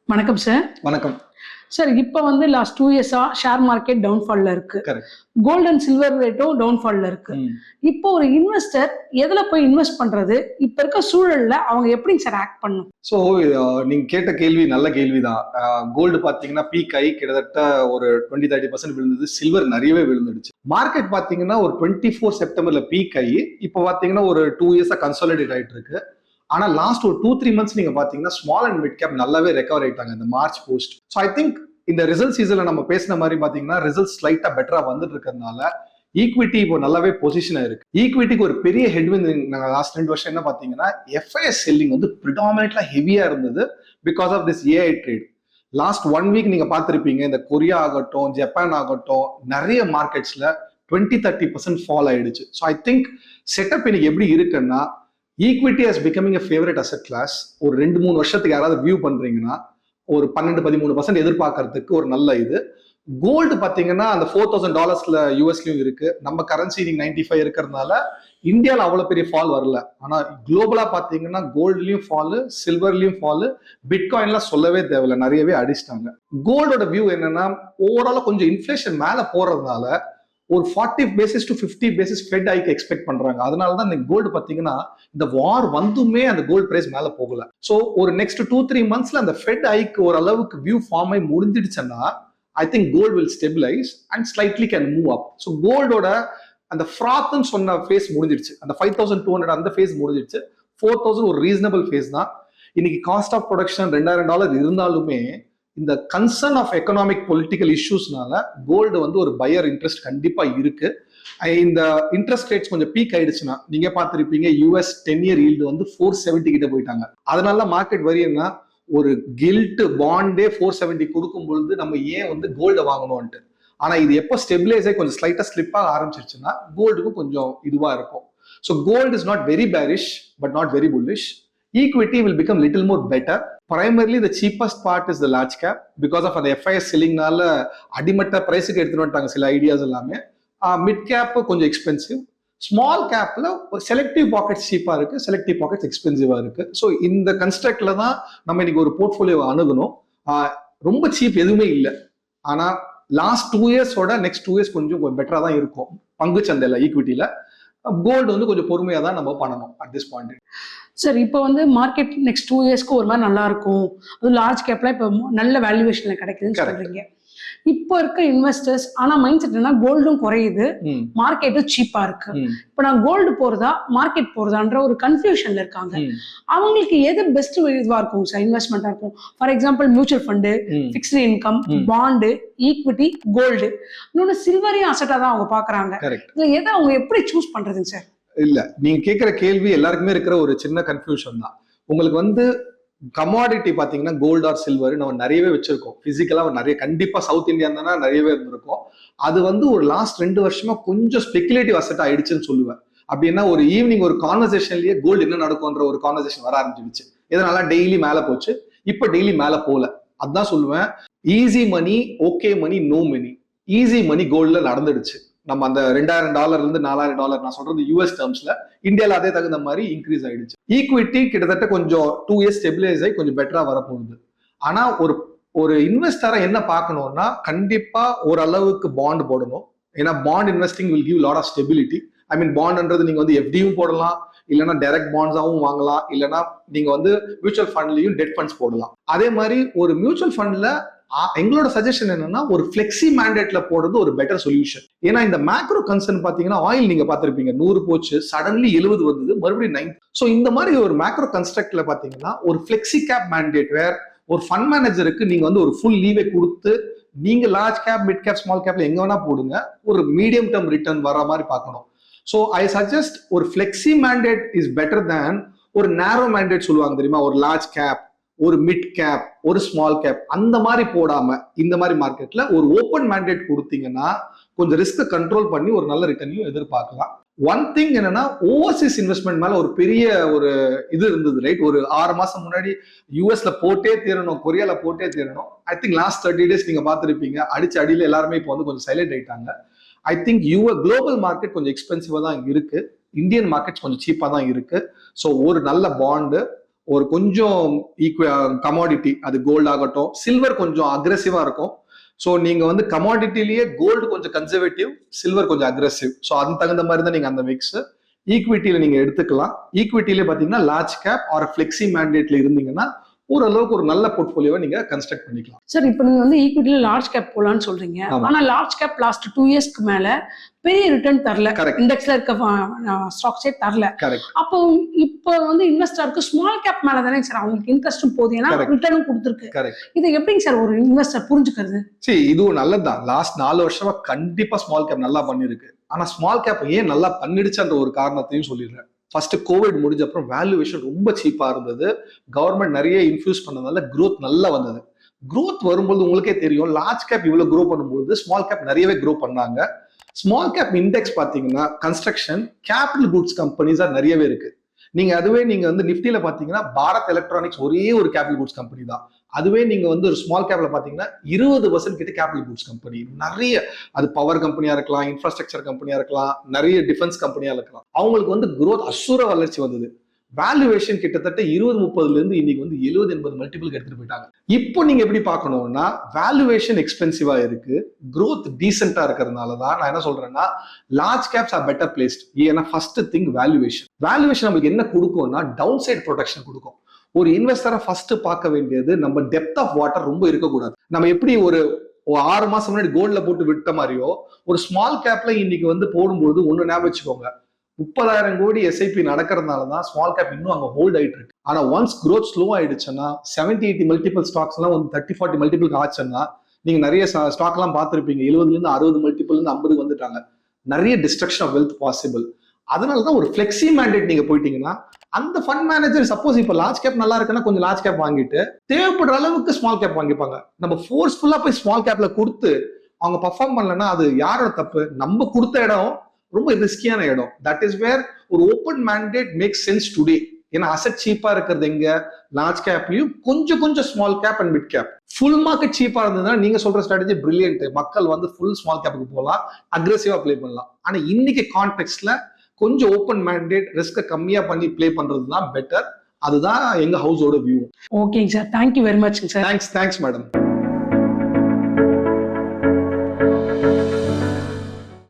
வணக்கம் சார். வணக்கம். சார் இப்ப வந்து லாஸ்ட் 2 இயர்ஸா ஷேர் மார்க்கெட் டவுன்ஃபால்ல இருக்கு. கரெக்ட். கோல்ட் அண்ட் சில்வர் ரேட்டும் டவுன்ஃபால்ல இருக்கு. இப்போ ஒரு இன்வெஸ்டர் எதுல போய் இன்வெஸ்ட் பண்றது? இப்ப இருக்க சூழல்ல அவங்க எப்படிங்க சார் ஆக்ட் பண்ணணும்? ஸோ நீங்க கேட்ட கேள்வி நல்ல கேள்விதான். கோல்டு பாத்தீங்கன்னா பீக் ஆகி கிட்டத்தட்ட ஒரு 20-30% விழுந்தது. சில்வர் நிறையவே விழுந்துடுச்சு. மார்க்கெட் பாத்தீங்கன்னா ஒரு 24 செப்டம்பர்ல பீக் ஆகி இப்போ பாத்தீங்கன்னா ஒரு 2 இயர்ஸா கன்சாலிடேட் ஆயிட்டு இருக்கு. ஆனா லாஸ்ட் ஒரு 2-3 மந்த்ஸ் நீங்க பாத்தீங்கன்னா ஸ்மால் அண்ட் மிட் கேப் நல்லாவே ரெக்கவர் ஆயிட்டாங்க இந்த March post. So I think இந்த ரிசல்ட் சீசன்ல நம்ம பேசின மாதிரி பாத்தீங்கன்னா ரிசல்ட் ஸ்லைட்டா பெட்டரா வந்துட்டு இருக்கிறதுனால ஈக்விட்டி இப்போ நல்லாவே பொசிஷன் இருக்கு. ஈக்விட்டிக்கு ஒரு பெரிய ஹெட்வின் நாங்கள் லாஸ்ட் 2 வருஷம் என்ன பாத்தீங்கன்னா எஃப்ஐஎஸ் செல்லிங் வந்து ப்ரிடாமினென்ட்லா ஹெவியா இருந்தது because of this AI trade. Last 1 week நீங்க பார்த்திருப்பீங்க, இந்த கொரியா ஆகட்டும் ஜப்பான் ஆகட்டும் நிறைய மார்க்கெட்ஸ்ல 20-30% ஃபால் ஆயிடுச்சு. ஸோ ஐ திங்க் செட்டப் இன்னைக்கு எப்படி இருக்குன்னா equity has becoming a favourite asset class. ஒரு 2-3 வருஷத்துக்கு யாராவது வியூ பண்றீங்கன்னா ஒரு 12-13% எதிர்பார்க்கறதுக்கு ஒரு நல்ல இது. கோல்டு பாத்தீங்கன்னா அந்த $4,000 யூஎஸ்லயும் இருக்கு. நம்ம கரன்சி 95 இருக்கிறதுனால இந்தியாவில் அவ்வளவு பெரிய ஃபால் வரல. ஆனா குளோபலா பாத்தீங்கன்னா கோல்ட்லயும் ஃபாலு, சில்வர்லயும் ஃபாலு, பிட்காயின்லாம் சொல்லவே தேவையில்ல, நிறையவே அடிச்சிட்டாங்க. கோல்டோட வியூ என்னன்னா ஓவராலா கொஞ்சம் இன்ஃபிளேஷன் மேல போறதுனால ஒரு 40 basis to 50 basis fed hike expect பண்றாங்க. அதனாலதான் இந்த கோல்டு பாத்தீங்கன்னா இந்த வார் வந்துமே அந்த கோல்டு பிரைஸ் மேல போகல. சோ ஒரு நெக்ஸ்ட் 2-3 மந்த்ஸ்ல அந்த ஃபெட் ஹைக் ஒரு அளவுக்கு வியூ ஃபார்ம் ஆகி முடிஞ்சிடுச்சுன்னா I think gold will stabilise and slightly can move up. So கோல்டோட அந்த ஃப்ராத்னு சொன்ன ஃபேஸ் முடிஞ்சிடுச்சு. அந்த 5200 அந்த ஃபேஸ் முடிஞ்சிடுச்சு. 4000 ஒரு ரீசனபிள் ஃபேஸ் தான். இன்னைக்கு காஸ்ட் ஆஃப் ப்ரொடக்ஷன் $2000 இருந்தாலுமே இந்த கன்சர்ன் ஆஃப் எக்கனாமிக் பொலிட்டிக்கல் இஷ்யூஸ்னால கோல்டு வந்து ஒரு பையர் இன்ட்ரெஸ்ட் கண்டிப்பா இருக்கு. இந்த இன்ட்ரெஸ்ட் ரேட்ஸ் கொஞ்சம் பீக் ஆயிடுச்சுன்னா நீங்க பார்த்திருப்பீங்க US 10-year yield வந்து 470 கிட்ட போயிட்டாங்க. அதனால மார்க்கெட் வரியன்னா ஒரு கில்ட் பாண்டே 470 கொடுக்கும் பொழுது நம்ம ஏன் வந்து கோல்டை வாங்கணும்ட்டு. ஆனா இது எப்போ ஸ்டெபிலைஸ் ஆகி கொஞ்சம் ஸ்லைட்டா ஸ்லிப் ஆக ஆரம்பிச்சிருச்சுன்னா கோல்டுக்கும் கொஞ்சம் இதுவா இருக்கும். So gold is not very bearish but not very bullish. Equity will become little more better. Primarily the cheapest part is the large cap because of the FIS செல்லிங்னால அடிமட்ட பிரைஸுக்கு எடுத்துட்டு வந்துட்டாங்க சில ஐடியாஸ் எல்லாமே. மிட் கேப் கொஞ்சம் expensive, small கேப்ல selective pockets சீப்பா இருக்கு, selective pockets எக்ஸ்பென்சிவா இருக்கு. ஸோ இந்த கன்ஸ்ட்ரக்ட்ல தான் நம்ம இன்னைக்கு ஒரு போர்ட்ஃபோலியோ அணுகணும். ரொம்ப சீப் எதுவுமே இல்லை. ஆனா லாஸ்ட் 2 இயர்ஸோட நெக்ஸ்ட் 2 இயர்ஸ் கொஞ்சம் பெட்டரா தான் இருக்கும் பங்கு சந்தையில ஈக்விட்டியில. கோல்டு வந்து கொஞ்சம் பொறுமையா தான் நம்ம பண்ணணும் அட் திஸ் பாயிண்ட். சார் இப்போ வந்து மார்க்கெட் நெக்ஸ்ட் 2 இயர்ஸ்க்கு ஒரு மாதிரி நல்லா இருக்கும், அது லார்ஜ் கேப்ல இப்போ நல்ல வேல்யூவேஷன்ல கிடைக்குதுன்னு சொல்றீங்க. இப்போ இருக்க இன்வெஸ்டர்ஸ் ஆனா மைண்ட் செட் என்ன, கோல்டும் குறையுது, மார்க்கெட்டும் சீப்பா இருக்கு. இப்போ நான் கோல்டு போறதா மார்க்கெட் போறதான்ற ஒரு கன்ஃபியூஷன்ல இருக்காங்க. அவங்களுக்கு எது பெஸ்ட் இதுவா இருக்கும் சார், இன்வெஸ்ட்மெண்டா இருக்கும்? For example mutual fund, fixed income, bond, equity, gold, இன்னொன்னு சில்வரையும் அசெட்டா தான் அவங்க பாக்குறாங்க. இதுல எதை அவங்க எப்படி சூஸ் பண்றதுங்க சார்? இல்ல, நீங்க கேட்கிற கேள்வி எல்லாருக்குமே இருக்கிற ஒரு சின்ன கன்ஃபியூஷன் தான். உங்களுக்கு வந்து கமாடிட்டி பாத்தீங்கன்னா கோல்ட் ஆர் சில்வர் நம்ம நிறையவே வச்சிருக்கோம். பிசிக்கலா நிறைய கண்டிப்பா சவுத் இந்தியா தானே நிறையவே இருந்திருக்கும். அது வந்து ஒரு லாஸ்ட் 2 வருஷமா கொஞ்சம் ஸ்பெகுலேட்டிவ் அசெட் ஆயிடுச்சுன்னு சொல்லுவேன். அப்படின்னா ஒரு ஈவினிங் ஒரு கான்வர்சேஷன்லயே கோல்டு என்ன நடக்கும்ன்ற ஒரு கான்வர்சேஷன் வர ஆரம்பிச்சிருச்சு. இதனால டெய்லி மேல போச்சு, இப்ப டெய்லி மேல போல. அதான் சொல்லுவேன், ஈஸி மணி, ஓகே மணி, நோ மணி. ஈஸி மணி கோல்ட்ல நடந்துடுச்சு. நம்ம அந்த $2000 $4000 நான் சொல்றது யூஎஸ் டேர்ம்ஸ்ல, இந்தியால அதே தகுந்த மாதிரி இன்க்ரீஸ் ஆயிடுச்சு. ஈக்விட்டி கிட்டத்தட்ட கொஞ்சம் 2 இயர்ஸ் ஸ்டெபிலைஸ் ஆகி கொஞ்சம் பெட்டரா வரப்போகுது. ஆனா ஒரு இன்வெஸ்டரை என்ன பார்க்கணும்னா கண்டிப்பா ஓரளவுக்கு பாண்ட் போடணும். ஏன்னா bond investing will give lot of stability. I mean பாண்ட்ன்றது நீங்க வந்து எஃப்டியும் போடலாம், இல்லைன்னா டைரக்ட் பாண்ட்ஸாவும் வாங்கலாம், இல்லைன்னா நீங்க வந்து மியூச்சுவல் ஃபண்ட்லயும் டெட் ஃபண்ட்ஸ் போடலாம். அதே மாதிரி ஒரு மியூச்சுவல் ஃபண்ட்ல எங்களோட சஜஷன் என்னன்னா ஒரு ஃபிளெக்சி மேண்டேட்ல போடுறது ஒரு பெட்டர் சொல்யூஷன். ஏன்னா இந்த மேக்ரோ கன்சர்ன் பாத்தீங்கன்னா ஆயில் நீங்க பாத்திருப்பீங்க, 100 போச்சு, சடன்லி 70 வந்தது, மறுபடியும் 90. ஸோ இந்த மாதிரி ஒரு மேக்ரோ கன்ஸ்ட்ரக்ட்ல பாத்தீங்கன்னா ஒரு ஃபிளெக்சி கேப் மேண்டேட் வேர் ஒரு ஃபண்ட் மேனேஜருக்கு நீங்க வந்து ஒரு ஃபுல் லீவே கொடுத்து நீங்க large cap, mid cap, small கேப்ல எங்க வேணா போடுங்க, ஒரு மீடியம் டேர்ம் ரிட்டர்ன் வர மாதிரி பார்க்கணும். ஸோ ஐ சஜஸ்ட் ஒரு flexi mandate is better than ஒரு நேரோ மேண்டேட் சொல்லுவாங்க தெரியுமா, ஒரு லார்ஜ் கேப், ஒரு மிட் கேப், ஒரு ஸ்மால் கேப், அந்த மாதிரி போடாம இந்த மாதிரி மார்க்கெட்ல ஒரு ஓப்பன் மேண்டேட் கொடுத்தீங்கன்னா கொஞ்சம் ரிஸ்க் கண்ட்ரோல் பண்ணி ஒரு நல்ல ரிட்டர்னையும் எதிர்பார்க்கலாம். ஒன் திங் என்னன்னா ஓவர்சீஸ் இன்வெஸ்ட்மெண்ட் மேல ஒரு பெரிய ஒரு இது இருந்தது, ரைட்? ஒரு 6 மாசம் முன்னாடி யூஎஸ்ல போட்டே தீரணும், கொரியால போட்டே தீரணும். ஐ திங்க் லாஸ்ட் 30 days நீங்க பார்த்திருப்பீங்க, அடிச்சு அடியில எல்லாருமே இப்போ வந்து கொஞ்சம் சைலண்ட் ஆயிட்டாங்க. ஐ திங்க் குளோபல் மார்க்கெட் கொஞ்சம் எக்ஸ்பென்சிவா தான் இருக்கு, இந்தியன் மார்க்கெட் கொஞ்சம் சீப்பா தான் இருக்கு. ஸோ ஒரு நல்ல பாண்டு, ஒரு கொஞ்சம் கமாடிட்டி, அது கோல்டு ஆகட்டும், சில்வர் கொஞ்சம் அக்ரெசிவா இருக்கும். ஸோ நீங்க வந்து கமாடிட்டிலேயே கோல்டு கொஞ்சம் கன்சர்வேட்டிவ், சில்வர் கொஞ்சம் அக்ரெசிவ். ஸோ அதுக்கு தகுந்த மாதிரி தான் நீங்க அந்த மிக்ஸ். ஈக்விட்டியில நீங்க எடுத்துக்கலாம். ஈக்விட்டியில பாத்தீங்கன்னா லார்ஜ் கேப் ஆர் ஃபிளெக்சி மேண்டேட்ல இருந்தீங்கன்னா ஓரளவுக்கு ஒரு நல்ல போர்ட்ஃபோலியோவை நீங்க கன்ஸ்ட்ரக்ட் பண்ணிக்கலாம். சார் இப்போ நீங்க வந்து ஈக்விட்டில லார்ஜ் கேப் போலான்னு சொல்றீங்க. ஆமா. ஆனா லார்ஜ் கேப் லாஸ்ட் 2 இயர்ஸ்க்கு மேல பெரிய ரிட்டர்ன் தரல. Correct. இண்டெக்ஸ்ல இருக்க ஸ்டாக்ஸே தரல. கரெக்ட். அப்போ இப்போ வந்து இன்வெஸ்டருக்கு ஸ்மால் கேப் மேல தானே சார் அவங்களுக்கு இன்ட்ரெஸ்டும் போகுது, ஏன்னா Correct. ரிட்டர்னும் கொடுத்துருக்கு. கரெக்ட். இதை எப்படிங்க சார் ஒரு இன்வெஸ்டர் புரிஞ்சுக்கிறது? சரி, இதுவும் நல்லதுதான். லாஸ்ட் 4 வருஷமா கண்டிப்பா ஸ்மால் கேப் நல்லா பண்ணிருக்கு. ஆனா ஸ்மால் கேப் ஏன் நல்லா பண்ணிடுச்சுன்ற ஒரு காரணத்தையும் சொல்லிடுறேன். ஃபர்ஸ்ட் கோவிட் முடிஞ்ச அப்புறம் வேல்யூவேஷன் ரொம்ப சீப்பா இருந்தது. கவர்மெண்ட் நிறைய இன்ஃபியூஸ் பண்ணதால growth நல்லா வந்தது. growth வரும்போது உங்களுக்கே தெரியும், லார்ஜ் கேப் இவ்வளவு grow பண்ணும்போது ஸ்மால் கேப் நிறையவே grow பண்ணாங்க. ஸ்மால் கேப் இண்டெக்ஸ் பாத்தீங்கன்னா கன்ஸ்ட்ரக்ஷன், கேபிட்டல் குட்ஸ் கம்பெனிஸா நிறையவே இருக்கு. அதுவே நீங்க வந்து நிஃப்டில பாத்தீங்கன்னா பாரத் எலக்ட்ரானிக்ஸ் ஒரே ஒரு கேபிட்டல் குட்ஸ் கம்பெனி தான். அதுவே நீங்க வந்து ஒரு ஸ்மால் கேப்ல பாத்தீங்கன்னா 20% கிட்ட கேபிட்டல் குட்ஸ் கம்பெனி நிறைய, அது பவர் கம்பெனியா இருக்கலாம், இன்ஃப்ராஸ்ட்ரக்சர் கம்பெனியா இருக்கலாம், நிறைய டிஃபென்ஸ் கம்பெனியா இருக்கலாம். அவங்களுக்கு வந்து growth அசுர வளர்ச்சி வந்தது. வேல்யூவேஷன் கிட்டத்தட்ட 20-30ல இருந்து இன்னைக்கு வந்து 70-80 மல்டிபிளுக்கு எடுத்துட்டு போயிட்டாங்க. இப்போ நீங்க எப்படி பார்க்கணும்னா வேல்யூவேஷன் எக்ஸ்பென்சிவா இருக்கு, growth டீசென்டா இருக்கிறதுனால தான் நான் என்ன சொல்றேன்னா large caps are better placed. ஏன்னா ஃபர்ஸ்ட் திங் வேல்யூவேஷன். வேல்யூவேஷன் நமக்கு என்ன கொடுக்கும்னா டவுன் சைட் ப்ரொடெக்ஷன் கொடுக்கும். ஒரு இன்வெஸ்டரை ஃபர்ஸ்ட் பார்க்க வேண்டியது நம்ம டெப்த் ஆஃப் வாட்டர் ரொம்ப இருக்கக்கூடாது. நம்ம எப்படி ஒரு 6 மாசம் முன்னாடி கோல்ட்ல போட்டு விட்ட மாதிரியோ ஒரு ஸ்மால் கேப்ல இன்னைக்கு வந்து போடும்போது ஒண்ணு ஞாபகம் வச்சுக்கோங்க, 30,000 கோடி எஸ்ஐபி நடக்கிறதுனால தான் ஸ்மால் கேப் இன்னும் அங்க ஹோல்ட் ஆயிட்டு இருக்கு. ஆனா ஒன்ஸ் growth ஸ்லோ ஆயிடுச்சுன்னா 70-80 மல்டிபிள் ஸ்டாக்ஸ் எல்லாம் வந்து 30-40 மல்டிபிள் ஆச்சுன்னா நீங்க நிறைய ஸ்டாக் எல்லாம் பார்த்திருப்பீங்க, 70ல இருந்து 60 மல்டிபிள் இருந்து 50 வந்துட்டாங்க. நிறைய டிஸ்ட்ரக்ஷன் ஆஃப் வெல்த் பாசிபிள். அதனாலதான் ஒரு ஃபிளெக்சி மேண்டேட் நீங்க போயிட்டீங்கன்னா அந்த ஃபண்ட் மேனேஜர் சப்போஸ் இப்ப லார்ஜ் கேப் நல்லா இருக்குன்னா கொஞ்சம் லார்ஜ் கேப் வாங்கிட்டு தேவைப்படுற அளவுக்கு ஸ்மால் கேப் வாங்கிப்பாங்க. நம்ம ஃபோர்ஸ்ஃபுல்லா போய் ஸ்மால் கேப்ல கொடுத்து அவங்க பர்ஃபார்ம் பண்ணலன்னா அது யாரோட தப்பு? நம்ம கொடுத்த இடம் ரொம்ப ரிஸ்கியான இடம். தட் இஸ் வேர் ஒரு open mandate make sense today. ஏன்னா அசெட் சீப்பா இருக்கிறது எங்க? லார்ஜ் கேப்லயும் கொஞ்சம் small cap and mid cap. Full market சீப்பா இருந்ததுன்னா நீங்க சொல்ற ஸ்ட்ராட்டஜி பிரில்லியன்ட். மக்கள் வந்து ஃபுல் ஸ்மால் கேப்புக்கு போகலாம், அக்ரெசிவா பிளே பண்ணலாம். ஆனா இன்னைக்கு கான்டெக்ட்ல கொஞ்சம் ஓப்பன் மேண்டேட் ரிஸ்க கம்மியா பண்ணி பிளே பண்றது தான் பெட்டர். அதுதான் எங்க ஹவுஸோட வியூ. ஓகேங்க sir, thank you very much sir. Thanks madam.